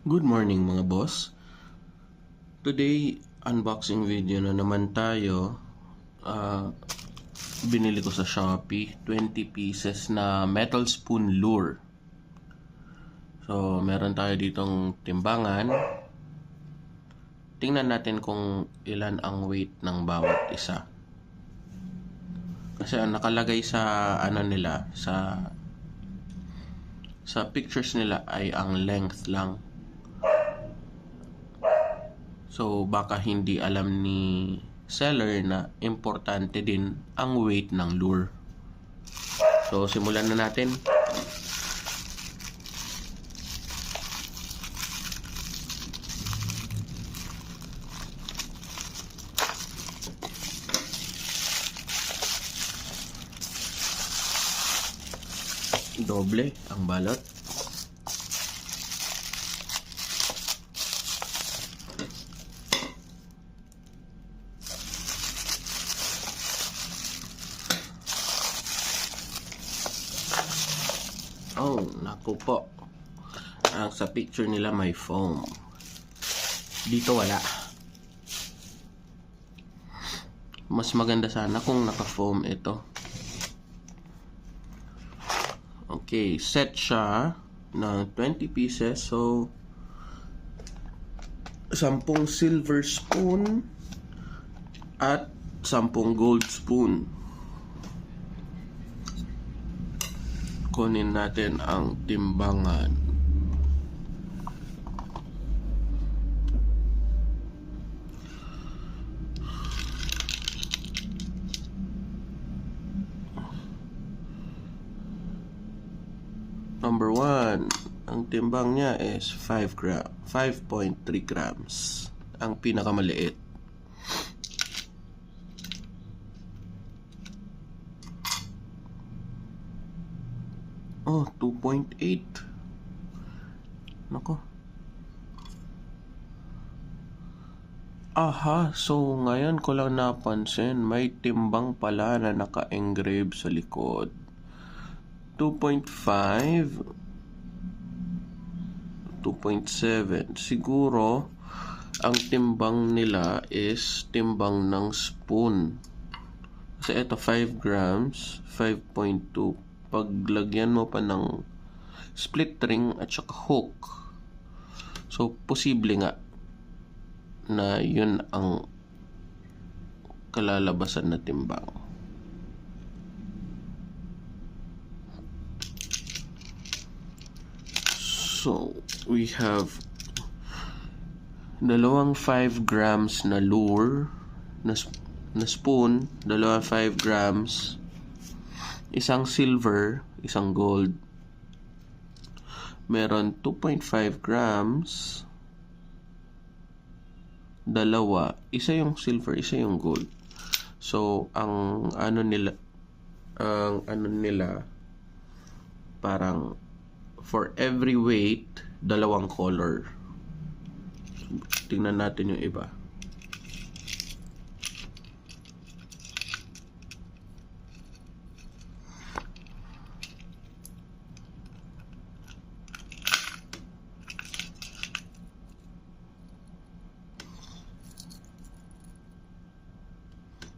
Good morning mga boss. Today, unboxing video na naman tayo. Binili ko sa Shopee 20 pieces na metal spoon lure. So, meron tayo ditong timbangan. Tingnan natin kung ilan ang weight ng bawat isa. Kasi ang nakalagay sa nila, sa pictures nila ay ang length lang. So, baka hindi alam ni seller na importante din ang weight ng lure. So, simulan na natin. Doble ang balot. Oh, naku po. Sa picture nila may foam. Dito wala. Mas maganda sana kung naka-foam ito. Okay, set siya ng 20 pieces. So, 10 silver spoon at 10 gold spoon. Kunin natin ang timbangan. Number 1, ang timbang niya is 5.3 grams. Ang pinakamaliit. Oh, 2.8. Nako. Aha, so ngayon ko lang napansin, may timbang pala na naka-engrave sa likod. 2.5, 2.7. Siguro, ang timbang nila is timbang ng spoon. Kasi ito 5 grams, 5.2. Paglagyan mo pa ng split ring at saka hook. So, posible nga na yun ang kalalabasan na timbang. So, we have dalawang 5 grams na lure na spoon, dalawang 5 grams, isang silver, isang gold. Meron 2.5 grams, dalawa, isa yung silver, isa yung gold. So, ang ano nila parang for every weight, dalawang color. Tingnan natin yung iba.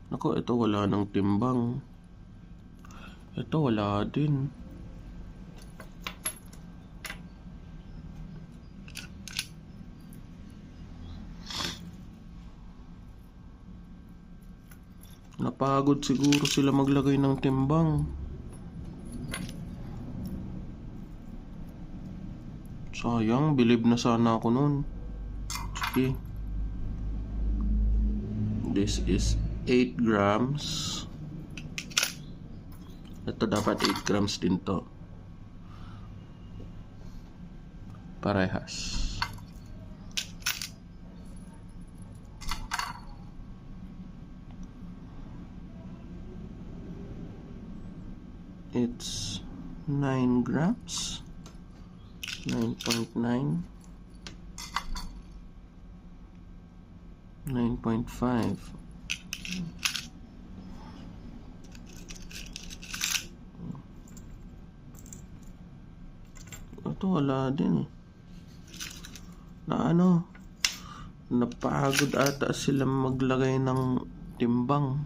Naku, ito wala ng timbang. Ito wala din. Napagod siguro sila maglagay ng timbang. Sayang, bilib na sana ako nun. Sige. This is 8 grams. Ito dapat 8 grams din to. Parehas. It's 9 grams. 9.9. 9.5. Ito wala din eh. na napagod ata sila maglagay ng timbang.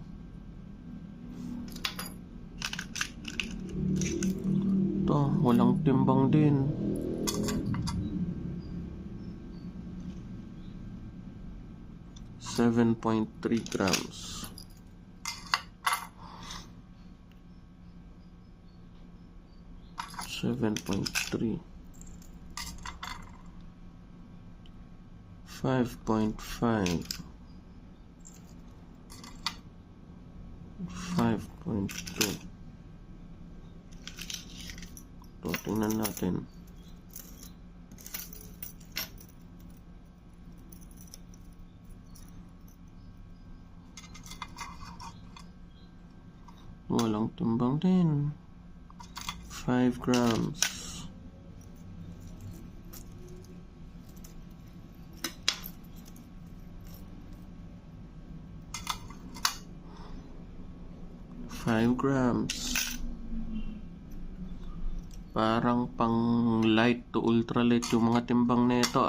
Ito, walang timbang din. $7.3 grams. $7.3. 5.5. 5.2. Ito, tingnan natin. Walang timbang din. 5 grams. Parang pang light to ultralight yung mga timbang nito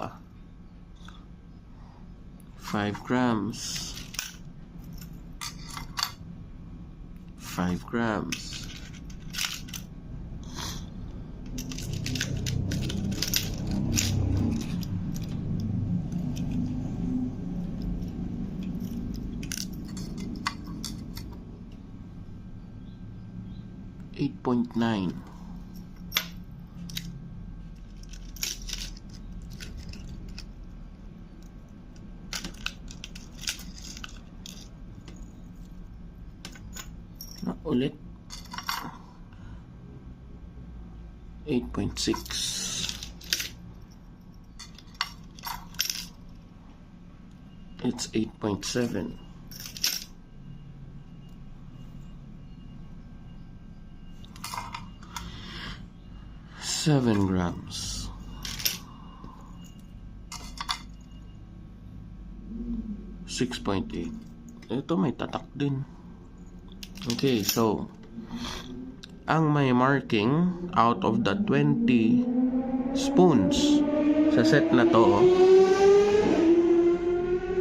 5 grams. 5 grams. $8.9. Ulit 8.6. It's 8.7. 7 grams. 6.8. Ito may tatak din. Okay, so ang may marking out of the 20 spoons sa set na to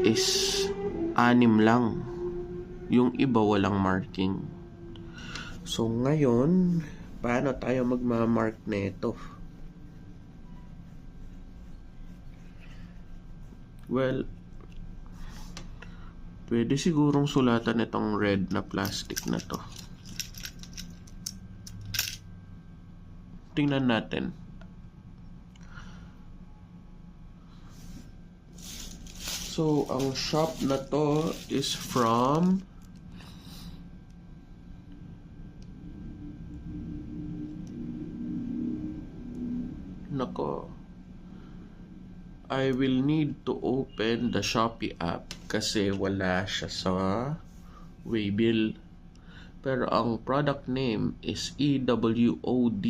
is 6 lang. Yung iba walang marking. So ngayon, paano tayo magmamark nito? Well, pwede sigurong sulatan itong red na plastic na to. Tingnan natin. So, ang shop na to is from I will need to open the Shopee app kasi wala siya sa Waybill. Pero ang product name is EWOD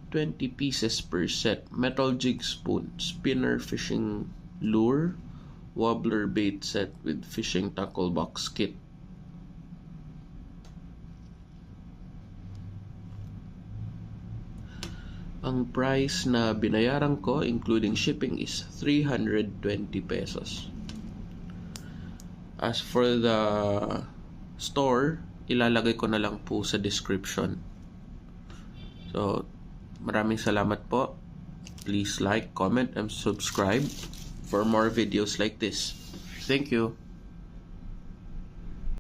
20 pieces per set. Metal jig spoon, spinner fishing lure, wobbler bait set with fishing tackle box kit. Ang price na binayaran ko including shipping is 320 pesos. As for the store, ilalagay ko na lang po sa description. So, maraming salamat po. Please like, comment, and subscribe for more videos like this. Thank you.